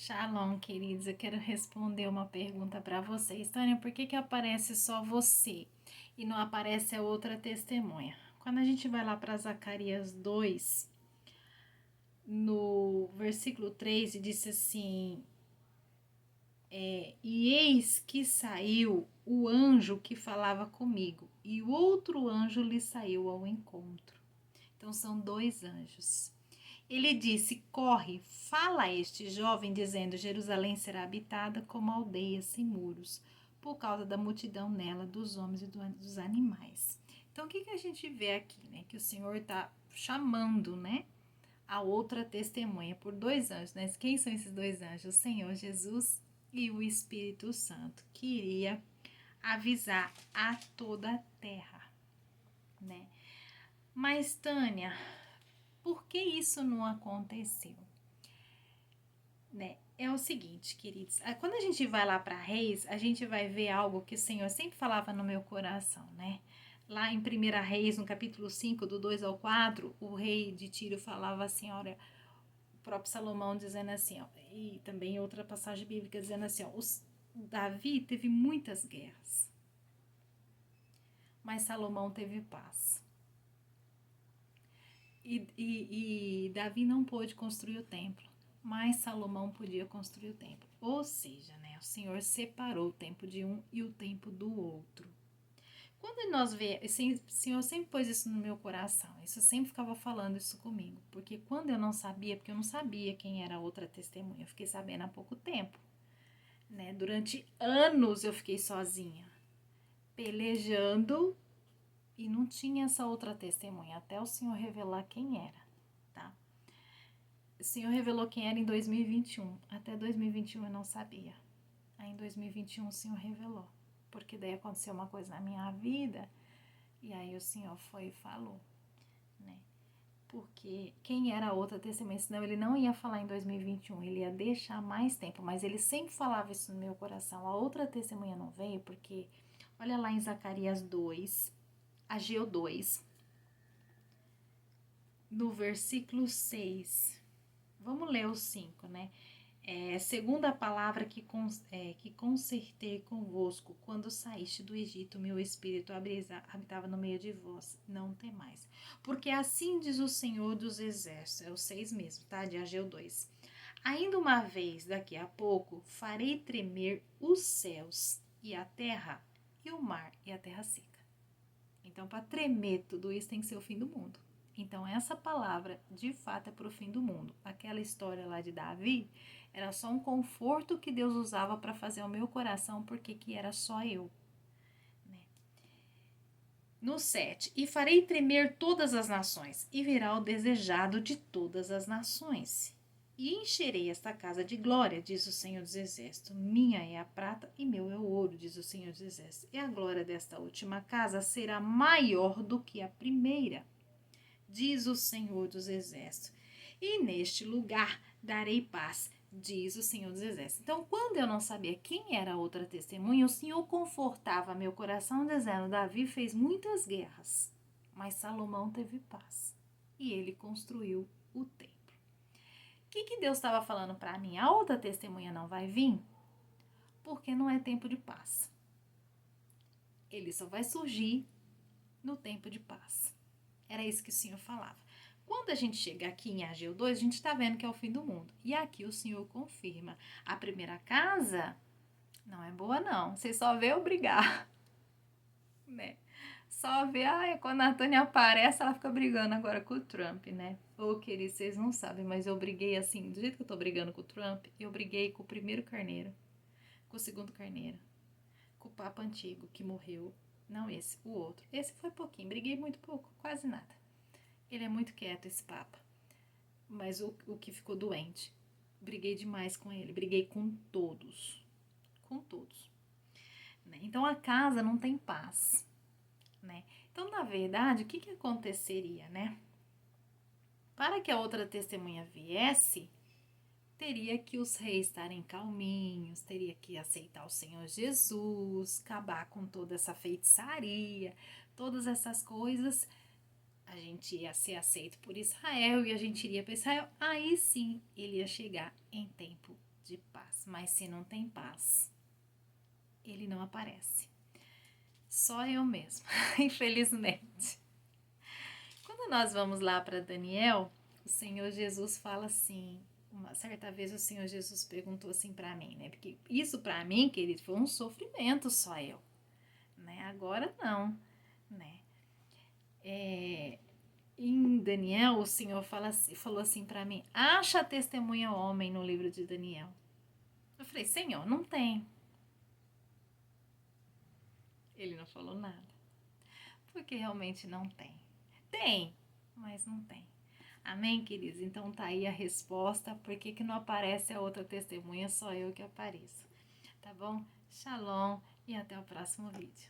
Shalom, queridos. Eu quero responder uma pergunta para vocês. Tânia, por que aparece só você e não aparece a outra testemunha? Quando a gente vai lá para Zacarias 2, no versículo 3, diz assim: E eis que saiu o anjo que falava comigo, e o outro anjo lhe saiu ao encontro. Então são dois anjos. Ele disse: Corre, fala a este jovem, dizendo: Jerusalém será habitada como aldeia sem muros, por causa da multidão nela, dos homens e dos animais. Então, o que a gente vê aqui, né? Que o Senhor está chamando, né? A outra testemunha por dois anjos, né? Quem são esses dois anjos? O Senhor Jesus e o Espírito Santo, que iria avisar a toda a terra, né? Mas, Tânia, por que isso não aconteceu? Né? É o seguinte, queridos, quando a gente vai lá para Reis, a gente vai ver algo que o Senhor sempre falava no meu coração, né? Lá em 1 Reis, no capítulo 5, do 2 ao 4, o rei de Tiro falava assim, olha, o próprio Salomão dizendo assim, ó, e também outra passagem bíblica dizendo assim, ó, Davi teve muitas guerras, mas Salomão teve paz. E Davi não pôde construir o templo, mas Salomão podia construir o templo. Ou seja, né, o Senhor separou o tempo de um e o tempo do outro. Quando nós vemos, o Senhor sempre pôs isso no meu coração, isso sempre ficava falando isso comigo, porque quando eu não sabia, porque eu não sabia quem era a outra testemunha, eu fiquei sabendo há pouco tempo, né? Durante anos eu fiquei sozinha, pelejando e não tinha essa outra testemunha, até o Senhor revelar quem era, tá? O Senhor revelou quem era em 2021. Até 2021 eu não sabia. Aí em 2021 o Senhor revelou. Porque daí aconteceu uma coisa na minha vida e aí o Senhor foi e falou, né? Porque quem era a outra testemunha? Senão ele não ia falar em 2021, ele ia deixar mais tempo. Mas ele sempre falava isso no meu coração. A outra testemunha não veio porque, olha lá em Zacarias 2, Ageu 2, no versículo 6. Vamos ler o 5, né? Segundo a palavra que concertei convosco, quando saíste do Egito, meu espírito habitava no meio de vós, não temais. Porque assim diz o Senhor dos Exércitos, é o 6 mesmo, tá? De Ageu 2. Ainda uma vez, daqui a pouco, farei tremer os céus e a terra, e o mar e a terra seca. Então, para tremer tudo isso tem que ser o fim do mundo. Então, essa palavra, de fato, é para o fim do mundo. Aquela história lá de Davi era só um conforto que Deus usava para fazer o meu coração, porque que era só eu. Né? No 7, e farei tremer todas as nações, e virá o desejado de todas as nações. E encherei esta casa de glória, diz o Senhor dos Exércitos. Minha é a prata e meu é o ouro, diz o Senhor dos Exércitos. E a glória desta última casa será maior do que a primeira, diz o Senhor dos Exércitos. E neste lugar darei paz, diz o Senhor dos Exércitos. Então, quando eu não sabia quem era a outra testemunha, o Senhor confortava meu coração, dizendo: Davi fez muitas guerras, mas Salomão teve paz. E ele construiu o templo. O que Deus estava falando para mim? A outra testemunha não vai vir porque não é tempo de paz. Ele só vai surgir no tempo de paz. Era isso que o Senhor falava. Quando a gente chega aqui em Ageu 2, a gente está vendo que é o fim do mundo. E aqui o Senhor confirma. A primeira casa não é boa, não. Você só vê eu brigar. Né? Só vê, quando a Tânia aparece, ela fica brigando agora com o Trump, né? Ô, querido, vocês não sabem, mas eu briguei assim, do jeito que eu tô brigando com o Trump, eu briguei com o primeiro carneiro, com o segundo carneiro, com o Papa Antigo, que morreu. Não esse, o outro. Esse foi pouquinho, briguei muito pouco, quase nada. Ele é muito quieto, esse Papa. Mas o que ficou doente. Briguei demais com ele. Briguei com todos. Com todos. Né? Então a casa não tem paz. Né? Então, na verdade, o que aconteceria, né? Para que a outra testemunha viesse, teria que os reis estarem calminhos, teria que aceitar o Senhor Jesus, acabar com toda essa feitiçaria, todas essas coisas. A gente ia ser aceito por Israel e a gente iria para Israel. Aí sim ele ia chegar em tempo de paz. Mas se não tem paz, ele não aparece. Só eu mesmo, infelizmente. Quando nós vamos lá para Daniel, o Senhor Jesus fala assim. Uma certa vez o Senhor Jesus perguntou assim para mim, né? Porque isso para mim, querido, foi um sofrimento só eu, né? Agora não, né? Em Daniel, o Senhor falou assim para mim: acha testemunha homem no livro de Daniel. Eu falei: Senhor, não tem. Ele não falou nada, porque realmente não tem. Tem, mas não tem. Amém, queridos? Então tá aí a resposta. Por que não aparece a outra testemunha? Só eu que apareço. Tá bom? Shalom e até o próximo vídeo.